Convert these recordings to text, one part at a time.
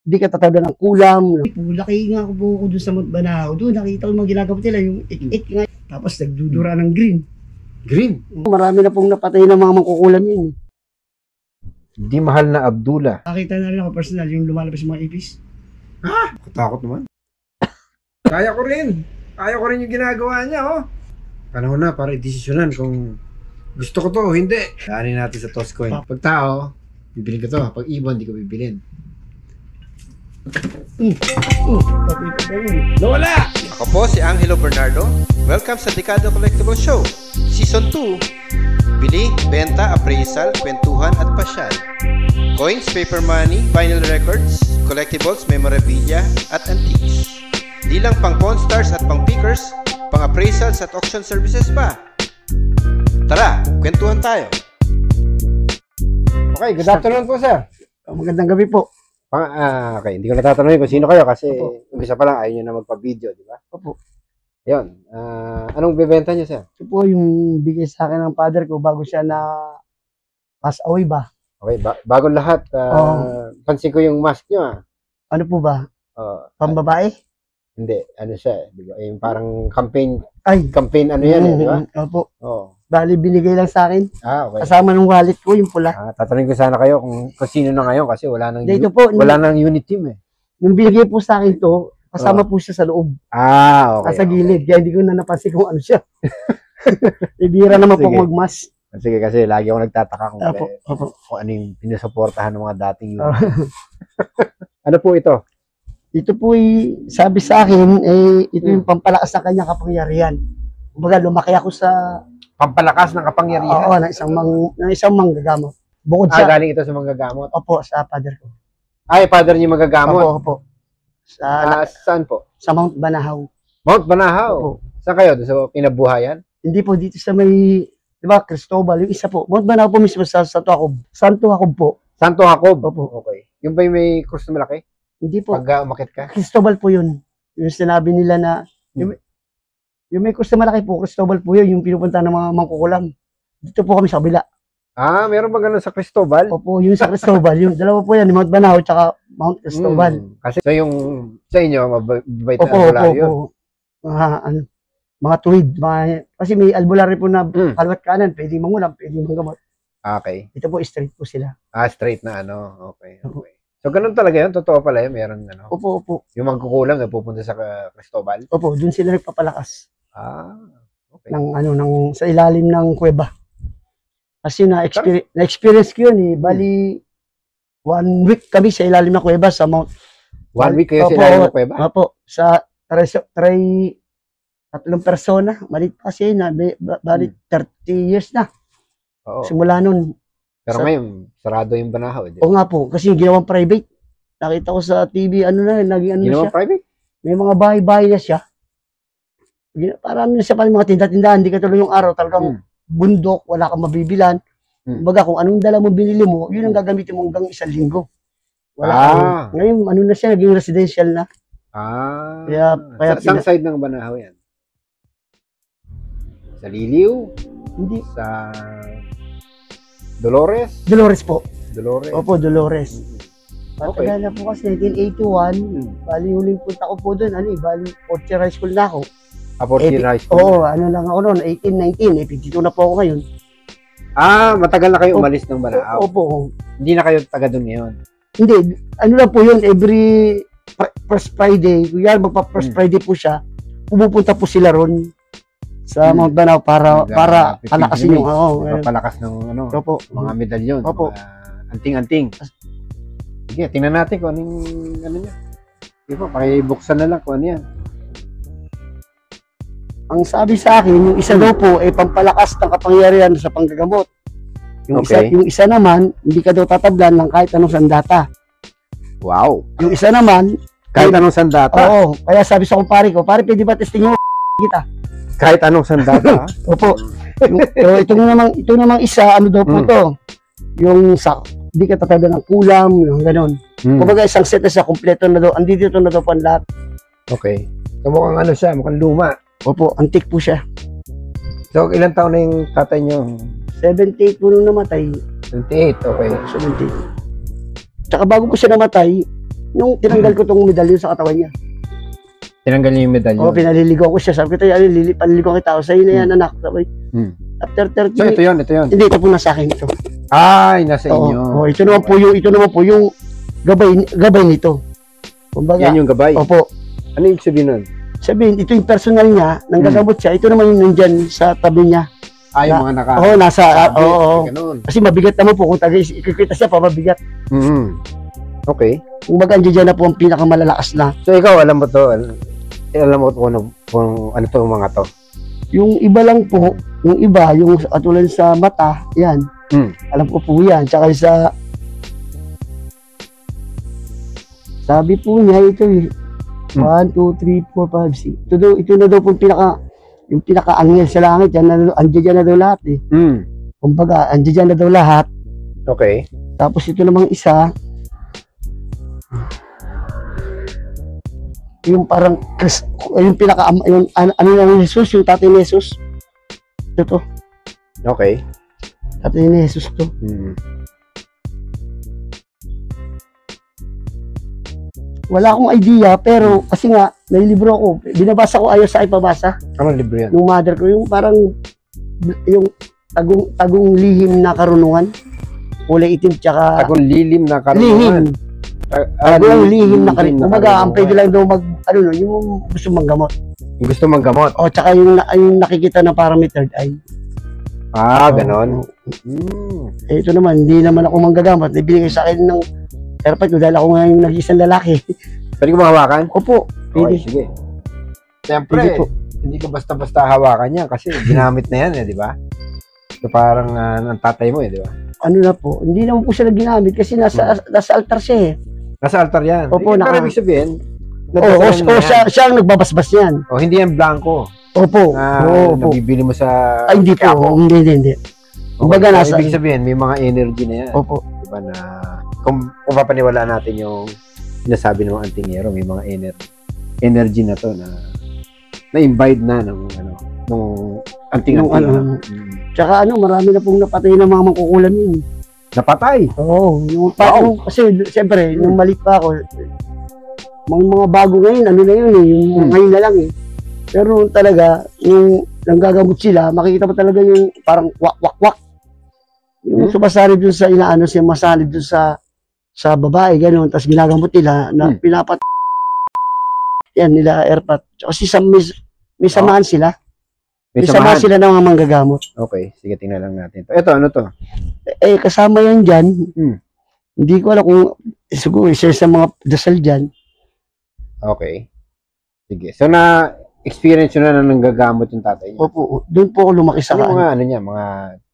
Di ka tatawag ng kulam. Laki nga po ko doon sa Mount Banahaw. Doon nakita ko mga ginagawa nila, yung ik-ik nga. Tapos nagdudura ng green. Green? Marami na pong napatay ng mga mangkukulam yun. Di mahal na Abdullah. Nakita na rin ako personal yung lumalabas yung mga ipis. Ha? Katakot naman. Kaya ko rin. Kaya ko rin yung ginagawa niya, oh. Panahon na para i-desisyonan kung gusto ko to o hindi. Daanin natin sa Toscoin. Pag tao, bibilin ko to. Pag ibon, di ko bibilin. Nawala! Ako po si Angelo Bernardo. Welcome sa Dekado Collectible Show. Season 2. Bili, benta, appraisal, kwentuhan at pasyal. Coins, paper money, vinyl records, collectibles, memorabilia at antiques. Di lang pang Pawn Stars at pang pickers, pang appraisals at auction services pa. Tara, kwentuhan tayo. Okay, good afternoon po, sir. Magandang gabi po. Okay, hindi ko natatanungin kung sino kayo kasi umpisa pa lang ayaw nyo na magpa-video, di ba? Opo. Yun. Anong bibenta nyo, sir? Ito po yung bigay sa akin ng father ko bago siya na pass away ba. Okay, bago lahat, pansin ko yung mask nyo, ah. Ano po ba? Pambabae? Hindi, ano siya, di ba? Yung parang campaign ano yan, di ba? Opo. Oo. Bali, binigay lang sa akin. Okay. Kasama ng wallet ko, yung pula. Tatanungin ko sana kayo kung sino na ngayon kasi wala nang unit team, eh. Yung binigay po sa akin to, kasama po siya sa loob. Okay. Sa gilid. Kaya hindi ko na napansin kung ano siya. Ibira naman po magmas. Sige, kasi lagi ako nagtataka kung ano yung pinusuportahan ng mga dating unit. Ano po ito? Ito po sabi sa akin, ito yung pampalakas ng kanyang kapangyarihan. Kumbaga, lumaki ako sa pampalakas ng kapangyarihan? Oo, ng isang manggagamot. Bukod sa... galing ito sa manggagamot? Opo, sa father ko. Father niyo manggagamot? Opo. Saan po? Sa Mount Banahaw. Mount Banahaw? Opo. Saan kayo? Sa Pinabuhayan? Hindi po, dito sa may, di ba, Cristobal, yung isa po. Mount Banahaw po mismo sa Santo Jacob. Santo Jacob po. Santo Jacob? Opo. Okay. Yung ba yung may krus na malaki? Hindi po. Pag umakit ka? Cristobal po yun. Yung sinabi nila na, yung may krus na malaki po, Cristobal po yun, yung pinupunta ng mga mangkukulam. Dito po kami sa kabila. Meron ba ganun sa Cristobal? Opo, yung sa Cristobal, yung dalawa po yan, Mount Banahaw tsaka Mount Cristobal. Kasi so yung sa inyo, mabait na albularyo? Opo. Mga tuwid. Kasi may albularyo po na kalwat kanan, pwedeng mangulam, pwedeng manggamot. Okay. Ito po, straight po sila. Straight na ano. Okay. So, ganun talaga yun? Totoo pala yun? Meron ano? Opo. Yung mangkukulam na pupunta sa Cristobal? Opo, dun sila nagpapalakas. Okay. Sa ilalim ng kuweba. Kasi na-experience ko yun eh. Bali, 1 week kami sa ilalim ng kuweba sa Mount. 1 week kayo sa ilalim ng kuweba? Opo. Sa tatlong persona. Malit kasi na, bali 30 years na. Oo. Simula nun. Pero ngayon, sarado yung Banahaw. Oo nga po, kasi yung ginawang private. Nakita ko sa TV, naging ginawang siya. Private? May mga bahay-bahay na siya. Parang na siya pa mga tinda-tindahan, hindi ka tuloy yung araw, talagang bundok, wala kang mabibilan. Baga kung anong dala mo, binili mo, yun ang gagamitin mo hanggang 1 linggo. Ngayon, na siya, naging residential na. Kaya saan side ng Banahaw yan? Sa Liliw? Hindi. Sa Dolores? Dolores po. Dolores? Opo, Dolores. Okay. Matagal na po kasi 1981. Bali, huling punta ko po doon. Bali, 4th year high school na ako. 4th year high school? Oo, lang ako noon. 18, 19. 52 na po ako ngayon. Matagal na kayo umalis ng Banahaw? Opo. Hindi na kayo taga doon ngayon? Hindi. Lang po yun, every first Friday, kaya magpa-first Friday po siya, pumupunta po sila ron sa Mount Banahaw para palakasin yung palakas ng mga medalyon, anting-anting. Sige, tingnan natin kung anong niya. Sige po, pakibuksan na lang kung ano yan. Ang sabi sa akin, yung isa daw po ay pampalakas ng kapangyarihan sa panggagamot. Yung isa naman, hindi ka daw tatablan ng kahit anong sandata. Wow. Yung isa naman, kahit anong sandata? Oo. Kaya sabi sa kumpare ko, pare, pwede ba testing mo kita? Kahit anong sandata? Opo. Ito namang isa, daw po to? Yung hindi ka tatawag ng kulam, yung gano'n. Kumbaga isang set na siya, kompleto na daw. Andito na daw po ang lahat. Okay. So mukhang siya, mukhang luma. Opo, antique po siya. So ilang taon na yung tatay nyo? 78 po nung namatay. 78, okay. 78. Tsaka bago po siya namatay, Nung tinanggal ko tong medalyon sa katawan niya. Tinanggal niyo yung medalyon. Oo, pinaliligaw ko siya. Sabi ko, tayo, paliligaw kita ako. Sa'yo na yan, anak. Sabi, after 30 So, ito yun. Hindi, ito po nasa akin ito. Ay, nasa inyo. Oo, ito naman po yung gabay nito. Kumbaga, Yan yung gabay. opo. Ano yung sabihin nun? Sabihin, ito yung personal niya, nang gagamot siya. Ito naman yung nandyan sa tabi niya. Yung mga naka... Oo, nasa, oo. Ganun. Kasi mabigat naman po, kung ikikita siya pa, mabigat. Okay. Kung baga, andyan na po ang pinakamalalakas na. So, ikaw, alam mo to, kung ano to mga to? Yung iba lang po, yung iba, yung katulad sa mata, yan. Alam ko po yan. Tsaka sa, sabi po niya, ito eh. 1, 2, 3, 4, 5, 6. Ito na daw po yung pinaka-angel sa langit. Yan, andyan na daw lahat eh. Kumbaga, andyan na daw lahat. Okay. Tapos ito namang isa, yung parang, yung pinaka, yung, ano yung Jesus, yung tatay ni Jesus. Ito to. Okay. Tatay ni Jesus to. Wala akong idea, pero kasi nga, may libro ako. Binabasa ko, ayaw sa ipabasa. Anong libro yan? Nung mother ko, yung parang, yung tagong lihim na karunungan. Kulay itim, tsaka... Tagong lilim na Lihim. karunungan. Tagong lihim na karunungan. Kumaga, ang pwede lang daw yung gusto manggamot. Yung gusto manggamot? O, tsaka yung nakikita na parang may third eye. Ganon. Eh, ito naman, hindi naman ako manggagamot. Ibinigay sa akin ng airpad ko dahil ako nga yung nag-isang lalaki. Pwede ko mahawakan? Opo. Okay, sige. Siyempre, hindi ko basta-basta hawakan yan kasi ginamit na yan di ba? So parang ang tatay mo di ba? Ano na po, hindi naman po siya ginamit kasi nasa altar siya eh. Nasa altar yan? Opo, pero ibig sabihin, siya ang nagbabasbas yan. Hindi yan blanco. Opo. Nabibili mo sa... Ay, hindi po. Hindi. Kumbaga nasa... Ibig sabihin, may mga energy na yan. Opo. Diba na... Kung papaniwalaan natin yung sinasabi ng antingero, may mga energy na to na-invite na ng anting-anting. Tsaka marami na pong napatay ng mga mangkukulam yun. Napatay? Oo. Kasi, siyempre, nung malit pa ako, mga bago ngayon, ano na yun eh, yung ngayon na lang eh. Pero talaga, yung nanggagamot sila, makikita mo talaga yung parang wak-wak-wak. Yung sumasalib dun sa inaano siya, masalib dun sa babae, gano'n. Tapos ginagamot nila na yan, nila airpat. Kasi may samahan sila. May samahan sila ng mga manggagamot. Okay, sige, tingnan lang natin. Ito, ano to? Kasama yan dyan. Hindi ko alam kung siguro isa sa mga dasal dyan. Okay. Sige. So, experience yun na nanggagamot yung tatay niya? Opo, doon po ako lumaki sa mga ano niya, mga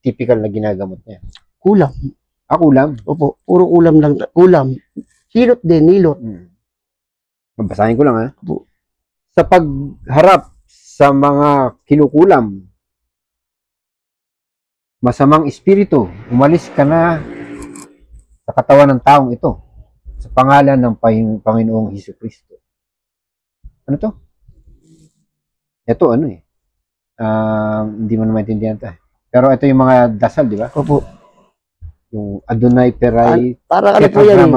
typical na ginagamot niya? Kulam. Kulam? Opo, puro kulam lang. Kulam. Hilot din, nilot. Mabasahin ko lang ha. Opo. Sa pagharap sa mga kinukulam, masamang espiritu, umalis ka na sa katawan ng taong ito sa pangalan ng Panginoong Hesukristo. Ano to? Ito hindi mo na maintindihan ito. Pero ito yung mga dasal, di ba? Opo. Yung Adonai Perai. Parang ano po yan,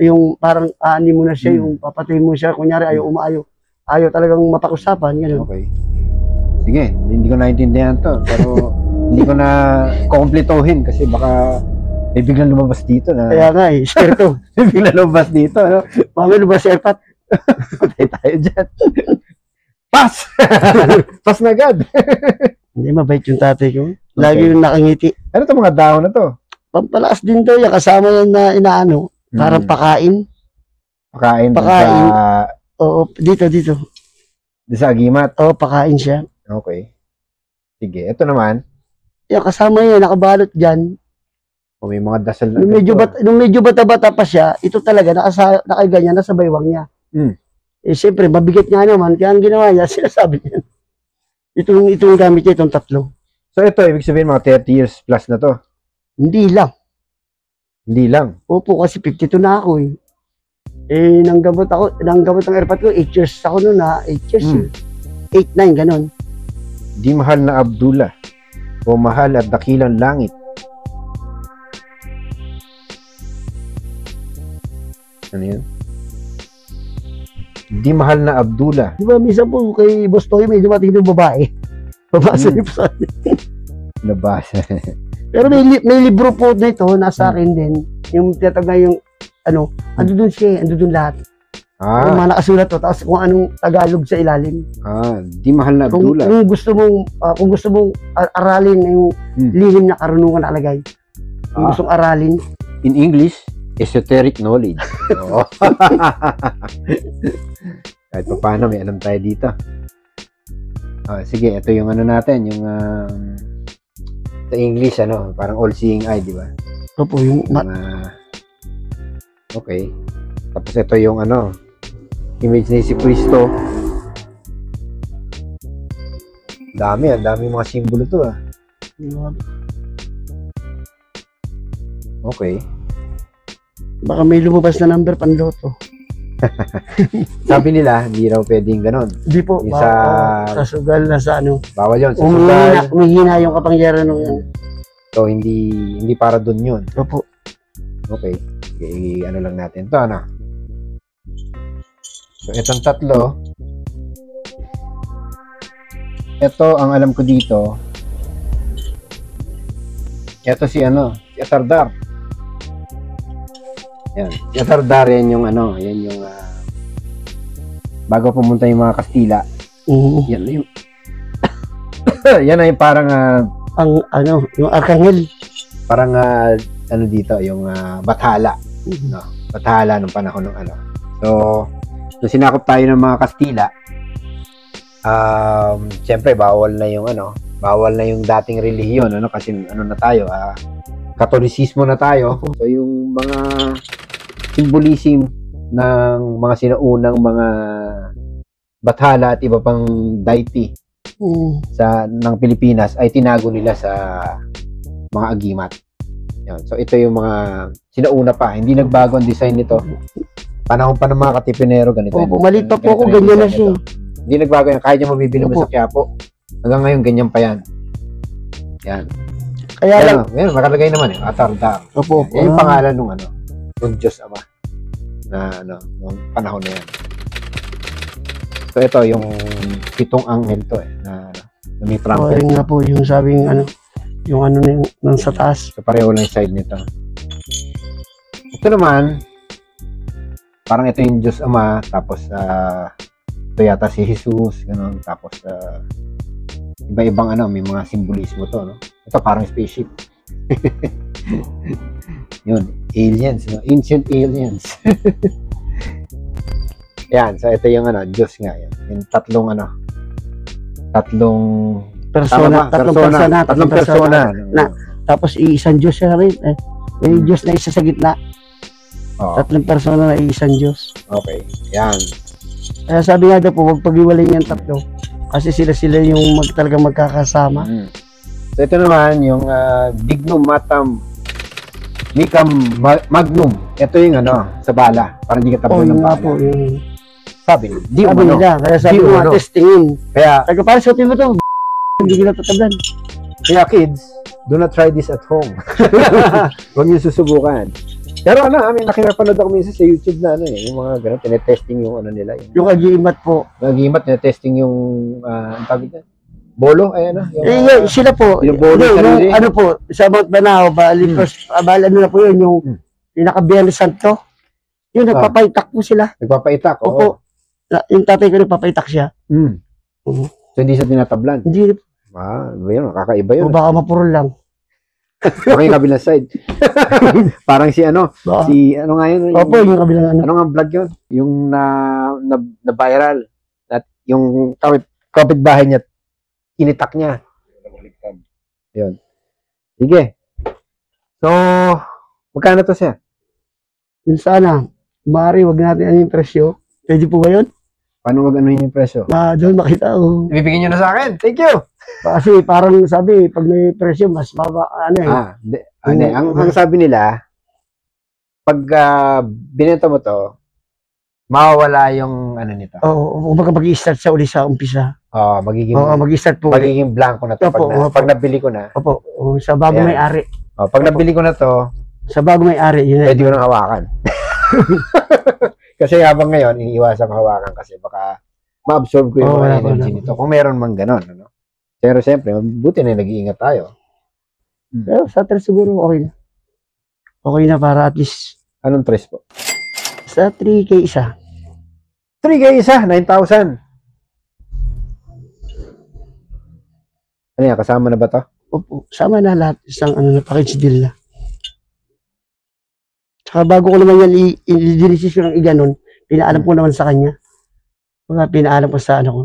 yung parang aani mo na siya, yung papatay mo siya, kunyari ayaw talagang mapag-usapan, gano'n. Okay. Sige, hindi ko naintindihan to, pero hindi ko na kukumplituhin kasi baka may biglang lumabas dito na. Kaya nga espiritu. May biglang lumabas dito, no? Mami, lumabas si Erpat. Patay tayo dyan. Pass! Pass na agad. Hindi, mabait yung tatay ko. Lagi yung nakangiti. Ano itong mga dahon na to? Pampalakas din to, yung kasama yan na inaano. Parang pakain. Pakain. Oo, dito. Di sa agimat? Oo, pakain siya. Okay. Sige, ito naman. Yung kasama yan, nakabalot dyan. O may mga dasal na. Nung medyo bata-bata pa siya, ito talaga, nakaganyan, nasa baywang niya. Siyempre, mabigat nga naman, kaya ang ginawa niya, sinasabi niya. Itong gamit niya, itong tatlo. So ito, ibig sabihin mga 30 years plus na to? Hindi lang. Hindi lang? Opo, kasi 52 na ako eh. Nanggamot ang airpat ko, 8 years ako noon na, 8 years 8, 9, ganun. Di mahal na Abdullah, o mahal at dakilang langit. Ano yun? Di mahal na Abdullah. Di ba, minsan po kay Boss Toy may dumating yung babae. Babasa niyo po sa akin. Nabasa. Pero may libro po na ito, nasa akin din. Yung tinatagay yung, ano, ando dun siya, ando dun lahat. Yung mga nakasulat to, tapos kung anong Tagalog sa ilalim. Di mahal na Abdullah. Kung gusto mong aralin yung lihim na karunungan nakalagay. Kung gustong aralin. In English, esoteric knowledge. Oo. Kahit pa paano, may alam tayo dito. Sige, ito yung ano natin, yung sa English, ano, parang all-seeing eye, di ba? Opo, yung okay. Tapos ito yung ano, image ni si Cristo. Dami mga simbolo to ah. Okay. Baka may lumabas na number panloto. Sabi nila, hindi raw pwedeng ganon. Hindi po, sa sugal na sa ano. Bawal yun, sa sugal. Umihina yung kapangyaran ng yan. So, hindi para dun yun. Opo. Okay. Ano lang natin to, ano? So, itong tatlo. Ito, ang alam ko dito. Ito si Atardar. Yan. Si Atardar, yan yung ano, yan yung bago pumunta yung mga Kastila. Yan yung yan ay parang yung Arkanghel. Parang ano dito, yung Bathala. No? Bathala nung panahon ng ano. So, nung sinakop tayo ng mga Kastila, siyempre bawal na yung dating relihiyon, ano, kasi ano na tayo, Katolisismo na tayo. So, yung mga symbolism ng mga sinaunang mga Bathala at iba pang deity ng Pilipinas ay tinago nila sa mga agimat. Yan. So, ito yung mga sinauna pa. Hindi nagbago ang design nito. Panahon pa ng mga Katipinero, ganito. Maliit pa po ako, ganyan na siya. Hindi nagbago yan. Kahit yung mabibili mo sa Quiapo. Hanggang ngayon, ganyan pa yan. Yan. Kaya lang. Yan, makalagay naman eh. Atardar. Opo. Yan yung pangalan nung nung Diyos Ama. Na nung panahon na yan. So, ito yung 7 anghel to eh. Na may trumpet. Yun nga po, yung sabing yung nang sa taas. So, pareho lang yung side nito. Ito naman, parang ito yung Diyos Ama, tapos ito yata si Jesus, gano'n, tapos iba-ibang may mga simbolismo to, no? Ito parang spaceship. Yun, aliens, no? Ancient aliens. Yan, so ito yung Diyos nga, yan. Yung tatlong persona. Tapos iisang Diyos siya rin. May Diyos na isa sa gitna. Tatlong persona na iisang Diyos. Okay, yan. Kaya sabi nga daw po, huwag pag-iwalay yung tatlo. Kasi sila yung talagang magkakasama. So ito naman, yung Dignum Matam Micam Magnum. Ito yung sa bala. Para hindi ka tablo ng bala. Po, yung... Sabi nila. Kaya sabi mo, testingin. Kaya, parang suotin mo to. Hindi kita tatablan. Kaya kids, do not try this at home. Huwag niyo susubukan. Pero nakipanood ako minsan sa YouTube na yung mga gano'n, tinetesting yung nila. Yung agimat po. Yung agimat, tinetesting yung, ang tawag na, bolo, sila po. Yung bolo, po, sa Mount Banao, bali na po yun, yung pinaka-Biyernes Santo. Yun, nagpapaitak po sila. Nagpapaitak, oo. Opo. Yung tatay ko nagpapaitak siya. So, hindi siya tinatablan? Hindi. Yun, kakaiba yun. O baka mapurol lang. Okay, kabilang side. Parang si nga yun? Opo, yung kabilang Ano nga vlog yun? Yung na viral. At yung kapitbahay niya, initak niya. Yun. Sige. So, magkano to siya? Yun sana. Mari, wag natin yung presyo. Pwede po ba yun? Paano wag yung presyo? Doon makita ko. Ibibigyan nyo na sa akin. Thank you! Kasi parang sabi, pag may presyo, mas baba, ang sabi nila, pag binenta mo to, mawawala yung nito. Oo, mag-i-start sa uli sa umpisa. mag-i-start po. Magiging blanco na to. Pag nabili ko na. Opo, sa bago may-ari. Pag nabili ko na to, sa bago may-ari, yun pwede ko nang hawakan. Kasi habang ngayon, iniiwasan ko hawakan kasi baka ma-absorb ko yung mga energy nito. Kung meron man ganon, ano? Pero siyempre, buti na nag-iingat tayo. Pero sa 3 siguro okay na. Okay na para at least Anong tres po? sa 3K isa. 3K isa, 9,000. Ano yan, kasama na ba to? Opo, sama na lahat. Isang ano na package deal na. Tsaka bago ko naman yan i-decision ng iganon, pinaalam ko naman sa kanya. Mga pinaalam ko sa ano ko.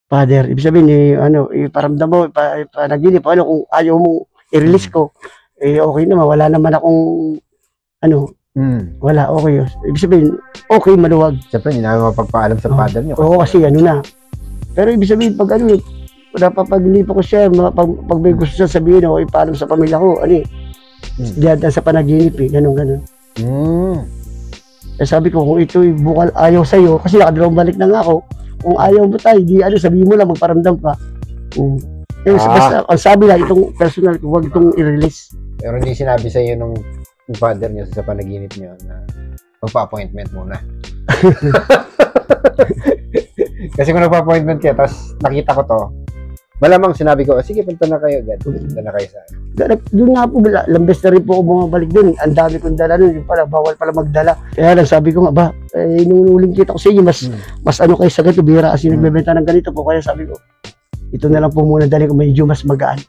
Father, ibig sabihin, iparamdam mo, panaginip, kung ayaw mo i-release ko, okay naman, wala naman akong, wala, okay. Ibig sabihin, okay, maluwag. Siyempre, hindi namin mapagpaalam sa father nyo. Oo, kasi na. Pero ibig sabihin, pag napapag-inip ko siya, pag may gusto siya sabihin, ipaalam sa pamilya ko, diyan sa panaginip, ganun. Sabi ko, kung ito'y bukal ayaw sa'yo, kasi nakadalawang balik na nga ako, kung ayaw mo tayo, sabihin mo lang, magparamdam ka. Basta, ang sabi lang, itong personal, huwag itong i-release. Pero hindi sinabi sa iyo nung father niyo sa panaginip niyo na magpa-appointment muna. Kasi kung nagpa-appointment kayo, tapos nakita ko to, malamang sinabi ko, sige, punta na kayo agad. Punta na kayo sa akin. Doon nga po, lambes na rin po ako bumabalik doon. Ang dami kong dala nun, yung pala, bawal pala magdala. Kaya lang sabi ko nga, nung uling kita ko sa inyo, mas ano kayo sa ganito, bihira kasi nagbebenta ng ganito po. Kaya sabi ko, ito na lang po muna dali ko, medyo mas magaan.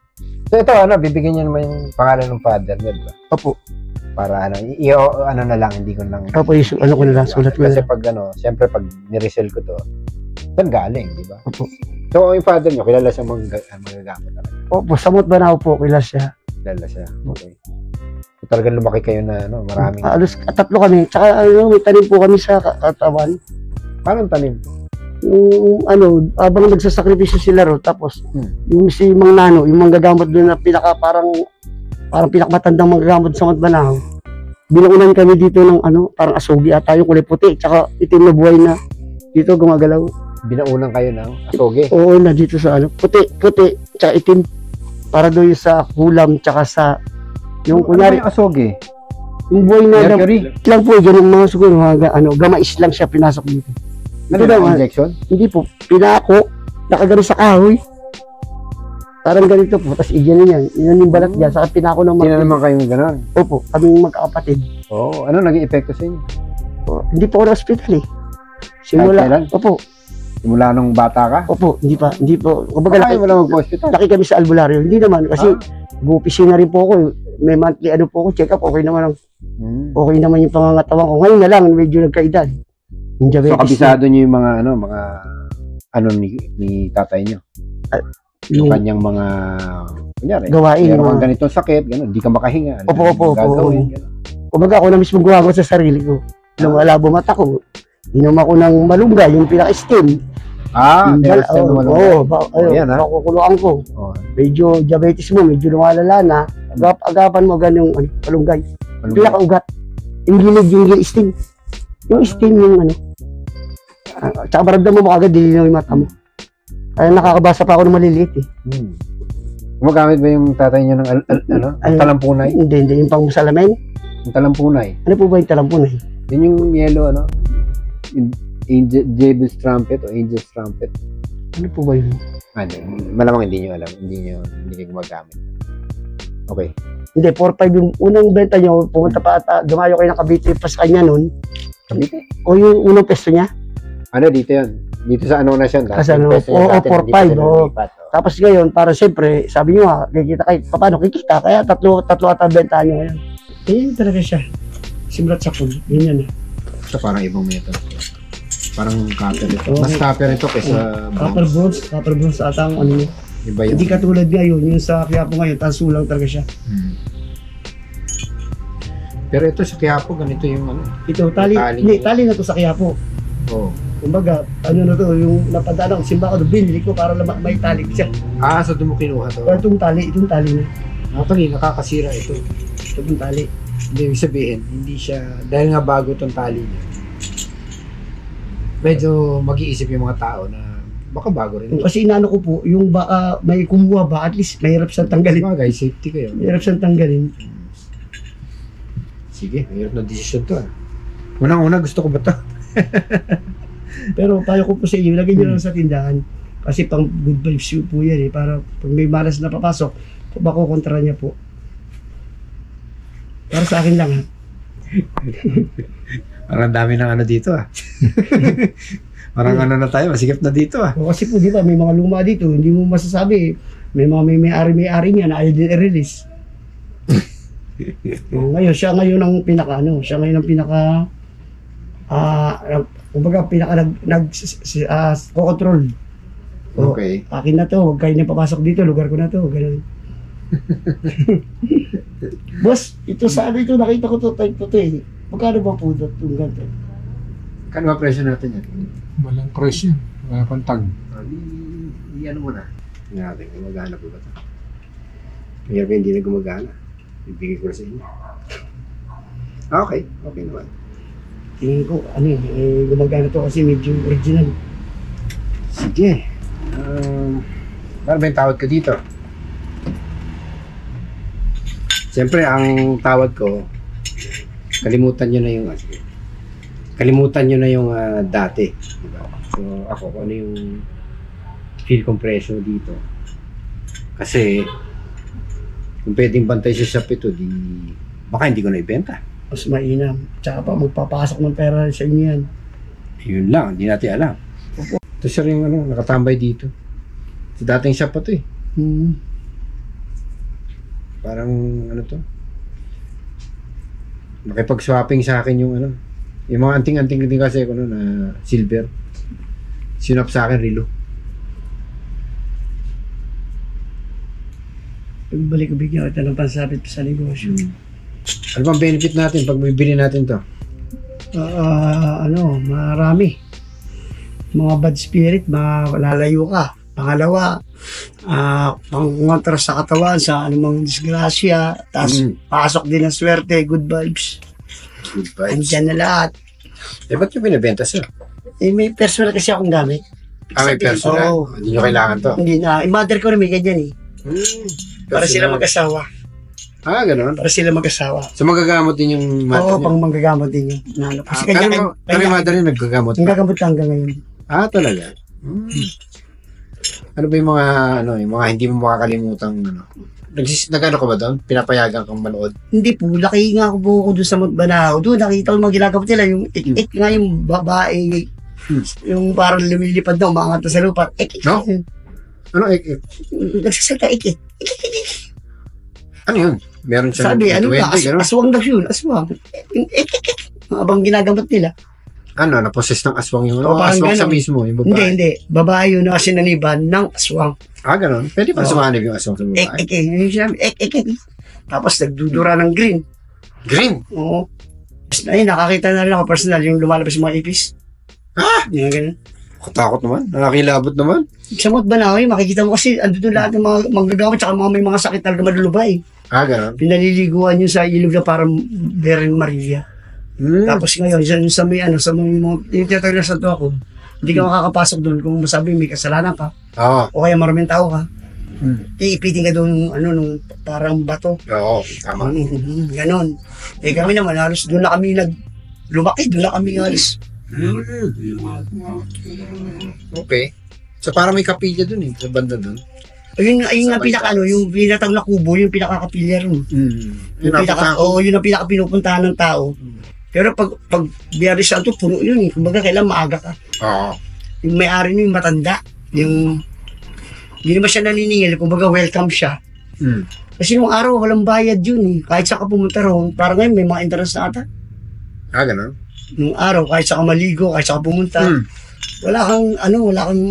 So ito, bibigyan niyo naman yung pangalan ng father niyo, diba? Opo. Para na lang, hindi ko lang. Opo, ko na lang, sulat ko na. Kasi pag siyempre pag ni-resell ko to, saan galing, di ba? Opo. So, yung father niyo, kilala siya magagamit talaga? Opo, Samot Banahaw po, kilala siya. Kilala siya, okay. So, talagang lumaki kayo na, maraming... Alos, 3 kami. Tsaka, may tanim po kami sa katawan. Paano tanim? Yung, habang nagsasakripisyo sila ro, tapos, yung si Mang Nano, yung manggagamot doon na parang pinakamatandang manggagamot sa Samot Banahaw. Binuunan kami dito ng, parang asugi ata, yung kulay puti, tsaka itim na buhay na dito gumagalaw. Binaunan kayo ng asoge? Oo, na dito sa puti, tsaka itim. Para doon sa kulam, tsaka sa, yung kunyari, yung asoge? yung buhay na Mercury? lang po, ganun mga siguro, gamais lang siya pinasok dito. Ano yung injection? Hindi po, pinako, nakagano sa kahoy. Parang ganito po, tapos igyan niyan, yun yung balat niya, saka pinako ng Hindi na naman kayong gano'n? Opo, kaming magkakapatid. Oo, ano naging epekto sa inyo? Hindi po ako na hospital Simula, opo. Simula nung bata ka? Opo, hindi po. Kumbaga, Kaya mo lang magpa-hospital? laki kami sa albularyo. Hindi naman, kasi bupising na rin po ako. May monthly po ako, check up, okay naman okay naman yung pangangatawan ko. Ngayon na lang, medyo nagkaedad. Yung diabetes. So, kabisado niyo yung mga, ni tatay niyo? Yung kanyang mga, kunyari, gawain. Meron kang ganitong sakit, gano'n, hindi ka makahinga. Opo. Kumbaga, ako na mismo gumawa sa sarili ko. Nung malabo mata ko, inom ako ng malunggay, yung pinaka-steam. Makukuluan ko. Medyo diabetes mo, medyo lumalala na. Agapan mo ganun yung malunggay. Pinaka-ugat. Yung gilid steam. Yung steam yung tsaka maramdam mo agad, dilinaw yung mata mo. Kaya nakakabasa pa ako ng maliliit Gumagamit ba yung tatay niyo ng talampunay? Hindi, yung pang salamin. Yung talampunay? Ano po ba yung talampunay? Yun yung yellow, Devil's Trumpet o Angel's Trumpet. Ano po ba yun? Malamang hindi nyo alam. Hindi nyo gumagamit. Okay. Hindi, 4-5 yung unang benta nyo. Pumunta pa ata, dumayo kayo ng Cavite pa sa kanya nun. Cavite? O yung unang pesto niya? Dito yun. Dito sa na siya. Oo, 4-5. Tapos ngayon, para siyempre, sabi nyo kikita kayo. Paano kikita? Kaya tatlo ata benta nyo ngayon. Ganyan talaga siya. Simulat sa kung. Ganyan So, parang ibang method. Parang copper ito. Mas copper ito kaysa bronze. Copper bronze ata ang niya. Iba yun. Hindi katulad ngayon. Yung sa Quiapo ngayon, tasulang talaga siya. Pero ito sa Quiapo, ganito yung Ito, tali na to sa Quiapo. Oo. Kumbaga, na to, yung napadaan ako, simba ko, binili ko para may tali siya. So doon mo kinuha to? Pero itong tali na. Actually, nakakasira ito. Itong tali. Hindi, ibig sabihin, hindi siya, dahil nga bago itong tali niya, medyo mag-iisip yung mga tao na baka bago rin. Kasi inano ko po, yung baka may kumuha ba, at least mahirap siyang tanggalin. Bagay, safety kayo. Mahirap siyang tanggalin. Sige, mahirap na desisyon to Unang-una, gusto ko ba ito? Pero payo ko po sa inyo, lagyan nyo lang sa tindahan. Kasi pang good vibes po yan eh. Para pag may malas na papasok, makukontra niya po. Para sa akin lang ha. Parang dami ng ano dito ah. Parang ano na tayo, masikip na dito ah. O, kasi po di ba, may mga luma dito, hindi mo masasabi. May mga may-ari niya na ayaw din i-release. Ngayon, siya ngayon ang pinaka, siya ngayon ang pinaka, kumbaga, pinaka control. Okay. Akin na to, huwag kayo na papasok dito, lugar ko na to, ganun. Boss, ito sa ano ito, nakita ko to, type ko to eh. Magkano ba po ito, itong ganito? Kano ba presyo natin yan? Walang presyo. Wala pang tag. Ano mo na? Tingnan natin, gumagana po ba ito? Mayroon hindi na gumagana. Ibigay ko na sa inyo. Okay, okay naman. Tingin ko, gumagana to kasi medyo original. Sige. Para ba yung tawad ka dito? Siyempre, ang tawad ko, kalimutan nyo na yung dati. Diba? So, ako, kung ano yung feel kong presyo dito. Kasi, kung pwedeng bantay sa shop ito, baka hindi ko na ibenta. Mas mainam. Tsaka pa, magpapasok ng pera sa inyo yan. Yun lang, hindi natin alam. Ito siya rin nakatambay dito. Sa dating shop pa ito eh. Parang ano to? Nakipag-swapping sa akin yung yung mga anting-anting din kasi ako na silver. Sinap sa akin relo. Pagbalik ko bigyan kita ng pansapit sa negosyo. Ano bang benefit natin pag bibili natin to? Marami. Mga bad spirit, malalayo ka. Pangalawa, pangontra sa katawan, sa anumang disgrasya, tapos pasok din ng swerte, good vibes. Good vibes. Andyan na lahat. Eh, ba't yung binibenta sir? May personal kasi akong gamit. May personal? Oo. Hindi nyo kailangan to? Hindi na. Yung mother ko na may ganyan eh. Para sila mag-asawa. Ganon? Para sila mag-asawa. So magagamot din yung mother Oo, niya? pang manggagamot din yun. Kasi Kaya yung mother niya naggagamot pa? Nagagamot ka hanggang ngayon. Talaga? Ano ba yung mga hindi mo makakalimutang nagano ka ba doon? Pinapayagan kang manood? Hindi po, laki nga ako po doon sa Banahaw. Doon nakita ko mga ginagawa nila, yung ik-ik nga yung babae, yung parang lumilipad na, umangat na sa lupa. Ik-ik. No? Ano ik-ik? Nagsasalita ik-ik. Ano yun? Meron siyang Sabi, ano ba? gano'n? Aswang daw yun, aswang. Ik-ik. Habang ginagamot nila. Naposes ng aswang yung Parang aswang sa ganon. mismo, yung babae? Hindi. Babae yun na kasi naniban ng aswang. Ganon? Pwede ba sumanib yung aswang sa babae? Ik-ik. Yung sinabi, ik-ik. Tapos nagdudura ng green. Green? Oo. Ayun, nakakita na rin ako personal yung lumalabas yung mga ipis. Yung ganun. Katakot naman. Nakakilabot naman. Sa Mount Banahaw, makikita mo kasi andun lahat ng mga manggagawa tsaka mga may mga sakit talaga malulubay. Ganon? Pinaliliguan yun sa ilog na parang Bering Maria. Tapos ngayon, sa may sa may mga, yung tinatawag na sa to ako, hindi ka makakapasok doon kung masabi may kasalanan ka. Oo. O kaya maraming tao ka. Iipitin ka doon nung parang bato. Oo, tama. Ganon. Kami naman, halos doon na kami lumaki, doon na kami halos. Okay. So parang may kapilya dun sa banda dun. Ayun nga pinaka yung pinatang na kubo, yung pinaka-kapilya ron. Yun ang pinaka pinupuntahan ng tao. Pero pag Biyernes Santo, puno yun eh. Kumbaga kailan maaga ka. Oo. Yung may-ari nyo, yung matanda. Yung hindi naman siya naniningil. Kumbaga welcome siya. Kasi yung araw, walang bayad yun eh. Kahit saan ka pumunta ron, parang ngayon may mga interest na ata. Ganon? Nung araw, kahit saan ka maligo, kahit saan ka pumunta. Wala kang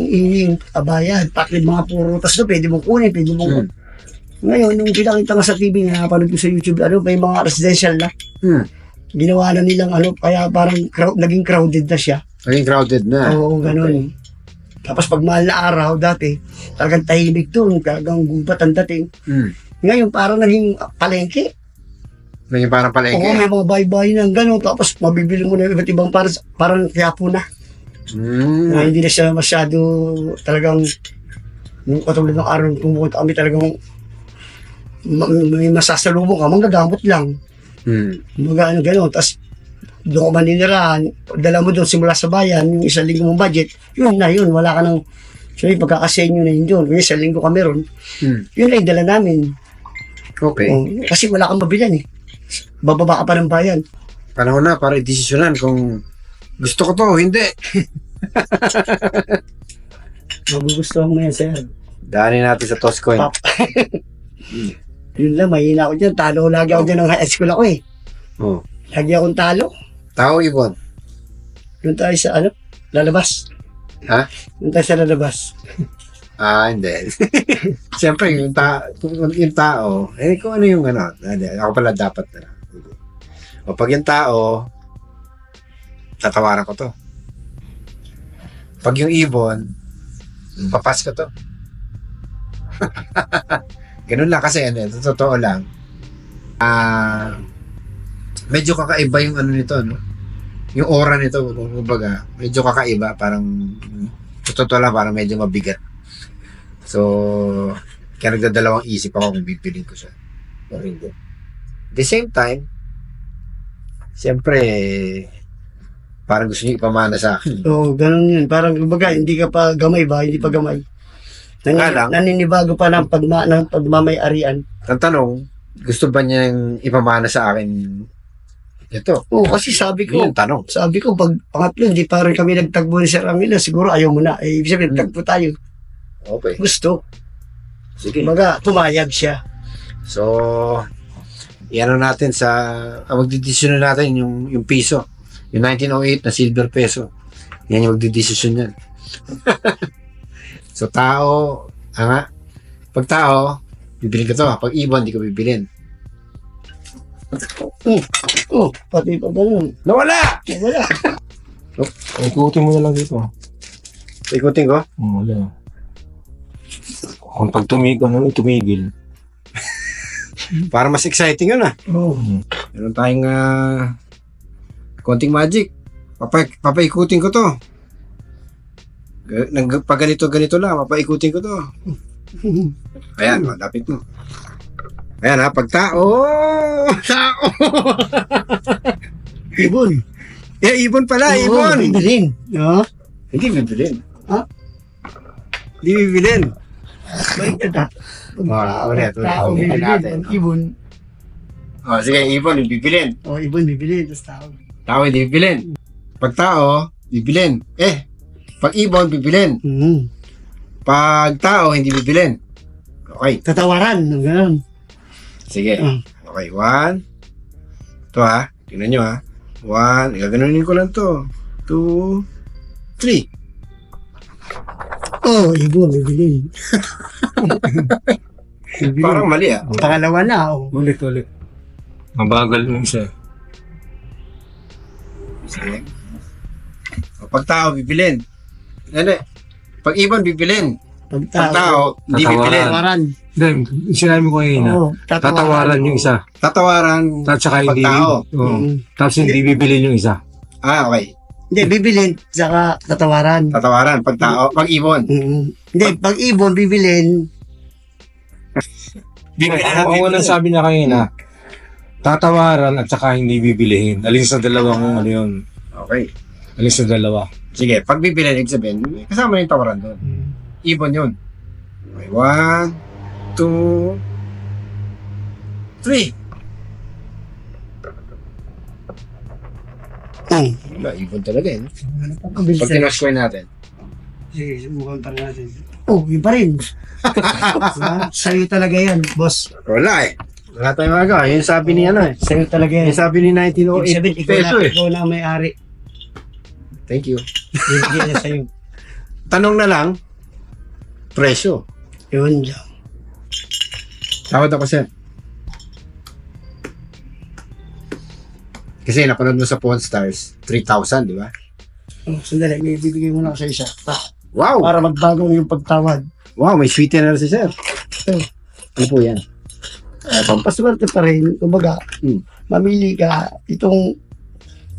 ining bayad. Pati mga purutas doon, pwede mong kunin, pwede mong Ngayon, nung pinakita nga sa TV na napanood ko sa YouTube, may mga residential na. Ginawa na nilang kaya parang naging crowded na siya. Naging crowded na? Oo, ganun. Tapos pag mahal na araw dati, talagang tahimik doon, talagang gubat ang dating. Ngayon, parang naging palengke. Naging parang palengke? Oo, may mga bahay-bahay na gano'n. Tapos mabibili mo na iba't ibang parang Quiapo na. Na hindi na siya masyado talagang, yung katulad ng araw, kumukunta kami talagang may masasalubong ka, manggagamot lang. Gano'n. Tapos doon ka maninirahan, dala mo doon simula sa bayan, yung 1 linggo mong budget, yun na yun, wala ka nang, so yung pagkakasenyo na yun doon, kung 1 linggo ka meron, yun na yung dala namin. Okay. Kasi wala kang mabilan eh. Bababa ka pa ng bayan. Panahon na para i-desisyonan kung gusto ko to o hindi. Magugustuhan mo yan, sir. Daanin natin sa toss coin. Pap. Yun lang, mahina ako dyan. Talo lagi ako dyan ng high school ako eh. Oh. Lagi akong talo. Tao, Ibon. Doon tayo sa lalabas. Ha? Doon tayo sa lalabas. Hindi. Siyempre, yung tao, kung ano yung hindi, ako pala dapat na. O pag yung tao, tatawaran ko to. Pag yung ibon, papas ko to. Ganun lang kasi, totoo lang. Medyo kakaiba yung nito, no? Yung aura nito, kumbaga, medyo kakaiba, parang, totoo lang, parang medyo mabigat. So, kaya nagdadalawang isip ako kung bipiling ko siya. O hindi. At the same time, siyempre, parang gusto niyo ipamana sa akin. Oo, ganun yun. Parang, kumbaga, hindi ka pa gamay ba? Hindi pa gamay. Lang. Naninibago pa ng pagmamay-arian. Ang tanong, gusto ba niyang ipamana sa akin ito? Oo, kasi sabi ko, Yun yung tanong. pag pangatlo, hindi pa rin kami nagtagbo ni Sir Angelo, siguro ayaw mo na. Ibig sabihin, nagtagbo tayo. Okay. Gusto. Sige. Kumbaga, pumayag siya. So, iano natin magdidesisyon na natin yung piso. Yung 1908 na silver peso. Yan yung magdidesisyon yan. So, tao, pag tao, bibilin ko to. Pag ibon, hindi ko bibilin. Pati pa ganun. Nawala! Wala. Ikutin mo na lang dito. Ikutin ko. Wala. Kung pag tumigil. Para mas exciting yun Oo. Meron tayong konting magic. Papaikutin ko to. Pag ganito lang, papaikutin ko to. Ayan, malapit mo. Ayan pag tao. Tao! Ibon. Ibon pala, ibon! Bibilin. No? Hindi bibilin. Ha? Hindi bibilin. Ulit. Tao, Ulitin bibilin. natin. Ang ibon. Sige, ibon, bibilin. Ibon, bibilin. Tapos tao. Tao, hindi bibilin. Pag tao, bibilin. Pag ibon, bibilin. Pag tao, hindi bibilin. Okay. Tatawaran. Ganun. Sige. Okay, 1. Ito tingnan nyo 1. Gaganunin ko lang to. 2, 3. Ibon, bibilin. Parang mali Pangalawa na. Ulit. Mabagal lang siya. Sige. Pag tao, bibilin. Pag ibon, bibilin. Pag tao, hindi bibilin. Tatawaran. Hindi, sinabi ko kanina. Tatawaran yung isa. Tatawaran. At saka Pag hindi. tao. Tapos hindi bibilin yung isa. Okay. Hindi, bibilin. Saka tatawaran. Tatawaran. Pag tao, pag ibon. Hindi, pag ibon, bibilin. Ang unang sabi niya kanina, tatawaran at saka hindi bibilihin. Alin sa dalawang yun. Okay. Alin sa dalawa. Sige, pag bibilin, ibig sabihin, kasama na yung tawaran doon. Ibon yun. Okay, 1, 2, 3. Wala, ibon talaga Pag tinaskway natin. Sige, mukhang pa natin. Yun pa rin. Sa'yo talaga yan, boss. Wala Wala tayong magawa. Yung sabi ni Sa'yo talaga yan. Yung sabi ni 1908 peso Ikaw na may-ari. Thank you. Bibigyan na sa'yo. Tanong na lang, presyo. Yun lang. Tawad ako, sir. Kasi napanood mo sa Pawn Stars, 3,000, di ba? Sandali, may bibigay mo na ako sa isa. Wow! Para magbago yung pagtawad. Wow, may sweetener si sir. Ano po yan? Pampaswerte pa rin. Kumbaga, mamili ka itong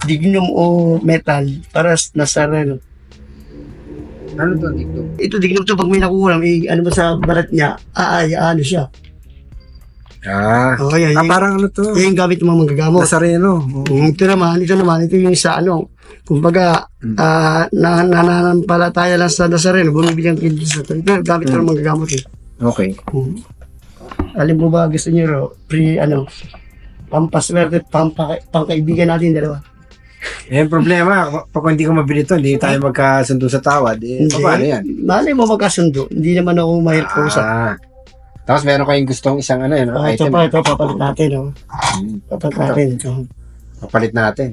dignum o metal para nasa ano. Ano to, dito? Ito dignum to pag may nakukulang, ano ba sa balat niya, ano siya. Okay, parang ano to? yung gamit ng mga manggagamot. Nazareno. Ito naman, ito yung sa ano, kumbaga, nananampalataya lang sa Nazareno, bumibili ang kinto sa ito. Ito, gamit ng manggagamot eh. Okay. Alam mo ba, gusto nyo, pampaswerte, pangkaibigan natin dalawa. Eh, problema, pag hindi ko mabili ito, hindi tayo magkasundo sa tawad. Eh, paano yan? Malay mo magkasundo, hindi naman ako mahirap ko sa. Tapos meron kayong gustong isang ano, Ito item. ito, papalit natin. Papalit natin ito. Papalit natin.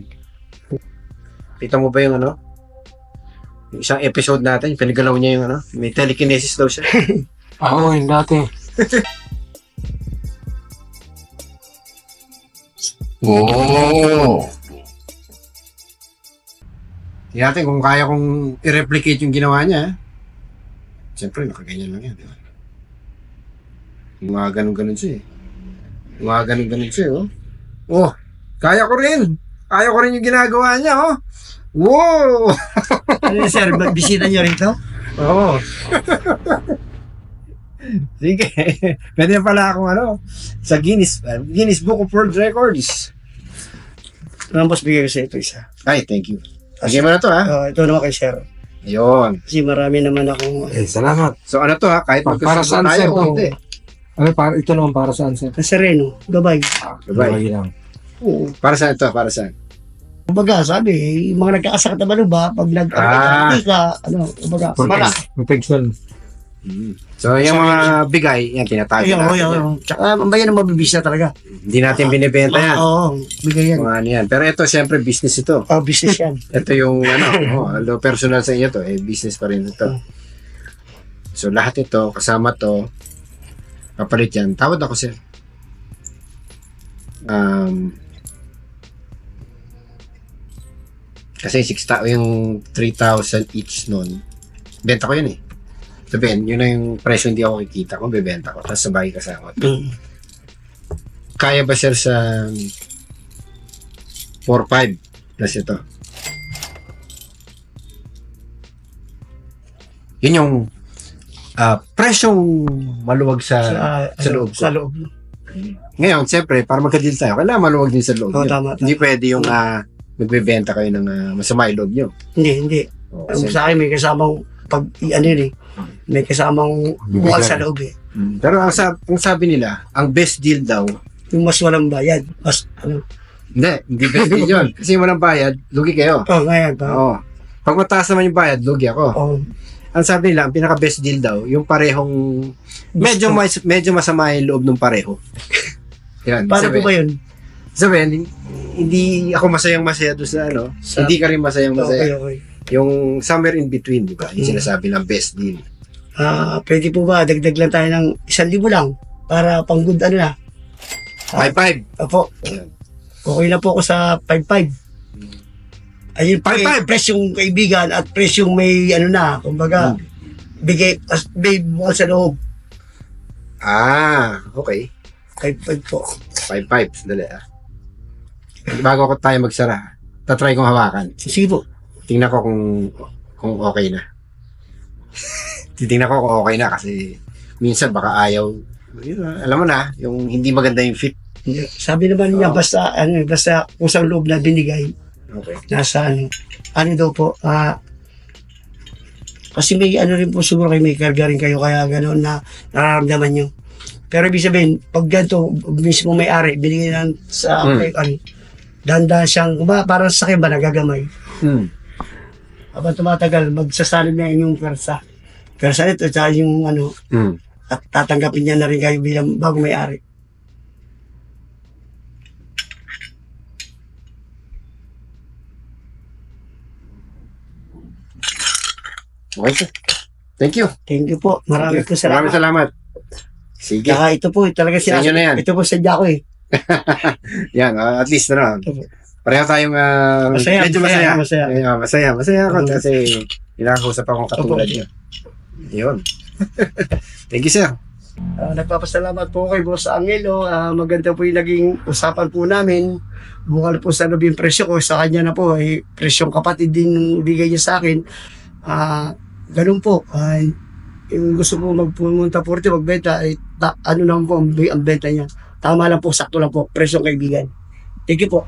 Kita mo ba yung ano? Yung isang episode natin, pinagalaw niya yung ano? May telekinesis daw siya. Oo, yung dati. Oo. Tingnan natin kung kaya kong i-replicate yung ginawa niya. Siyempre, nakaganyan lang yan, di ba? Yung mga ganun-ganun siya eh. Yung mga ganun-ganun siya, oh. Oh, kaya ko rin. Kaya ko rin yung ginagawa niya, oh. Wow! Ano sir, bisita nyo rin ito? Oo. Sige. Pwede pala akong ano, sa Guinness Book of World Records. Rambos, bigay ko sa ito isa. Ay, thank you. Bigyan mo na to, ha? Ito naman kay sir. Ayun. Kasi marami naman akong Salamat. So, ano to, ha? Kahit Para saan, sir, tayo, to? hindi. Ito naman para saan, sir? Nazareno, gabay. Bye-bye. lang. Oo. Para saan ito? Para saan? Kumbaga, sabi, yung mga nagkakasakit na ba, pag nag-arati ka, kumbaga, mara. Protection. So, yung mga bigay, yan, tinatago natin. Ayun. Tsaka, ang bayan ang mabibisa talaga. Hindi natin binibenta yan. Oo, bigay yan. Mga ano yan. Pero ito, siyempre, business ito. Business yan. Ito yung, ano, personal sa inyo to, business pa rin ito. So, lahat ito, kasama to, kapalit yan. Tawad ako, sir. Kasi yung 3,000 each nun, benta ko yun eh. Sabihin, yun na yung presyo hindi ako kikita kung bebenta ko. Tapos sabay kasama. Kaya ba sir sa 4,500 plus ito? Yun yung presyong maluwag sa loob ko. Sa loob. Ngayon, siyempre, para magka-deal tayo, kailangan maluwag din sa loob. Oo, nyo. tama. Hindi pwede yung magbebenta kayo ng masama yung loob nyo. Hindi. Sa akin, may kasamang may kasamang buwal sa loob eh. Pero ang sabi nila, ang best deal daw, Yung mas walang bayad. hindi best deal yun. Kasi walang bayad, lugi kayo. Ngayon. Oo. Pag mataas naman yung bayad, lugi ako. Ang sabi nila, ang pinaka best deal daw, yung parehong, medyo masama yung loob ng pareho. Yan. Paano po ba yun? Sabihin, hindi ako masayang-masaya doon sa ano, hindi ka rin masayang-masaya. Okay. Yung somewhere in between, di ba? Yung sinasabi ng best deal. Pwede po ba, dagdag lang tayo ng 1,000 lang para pang good ano na? 5,500. Opo. Okay na po ako sa 5,500. Ayun po 5,500. presyong kaibigan at presyong may ano na, kumbaga, bigay, buwal sa loob. Okay. 5,500 po. 5,500. Sandali Bago ko tayo magsara, tatry kong hawakan. Sige po. Tingnan ko kung okay na. Titingnan ko kung okay na kasi minsan baka ayaw. Alam mo na, yung hindi maganda yung fit. Sabi naman niya, basta kusang loob na binigay, Okay. nasa daw po, kasi may rin po siguro kayo, may karga rin kayo, kaya gano'n na nararamdaman nyo. Pero ibig sabihin, pag ganito, mismo may-ari, binigay na sa dahan-dahan siyang, parang sa akin ba, nagagamay. Habang tumatagal, magsasalib na yung persa. Persa nito, tsaka yung at tatanggapin niya na rin kayo bilang bago may-ari. Okay, sir. Thank you. Thank you po. Maraming Maraming salamat. Sige. Saka ito po, talaga Sa inyo na yan. ito po sadya ko eh. Yan, at least pareho tayong medyo masaya. Masaya ako kasi pinakausap akong katulad niyo. Yun. Thank you, sir. Nagpapasalamat po kay Boss Angelo. Maganda po yung naging usapan po namin. Bukal po sa yung presyo ko. Sa kanya na po, presyong kapatid din bigay niya sa akin. Ganun po. Yung gusto po magpumunta po rito, magbenta, ano naman po ang benta niya. Tama lang po, sakto lang po. Presyong kaibigan. Thank you po.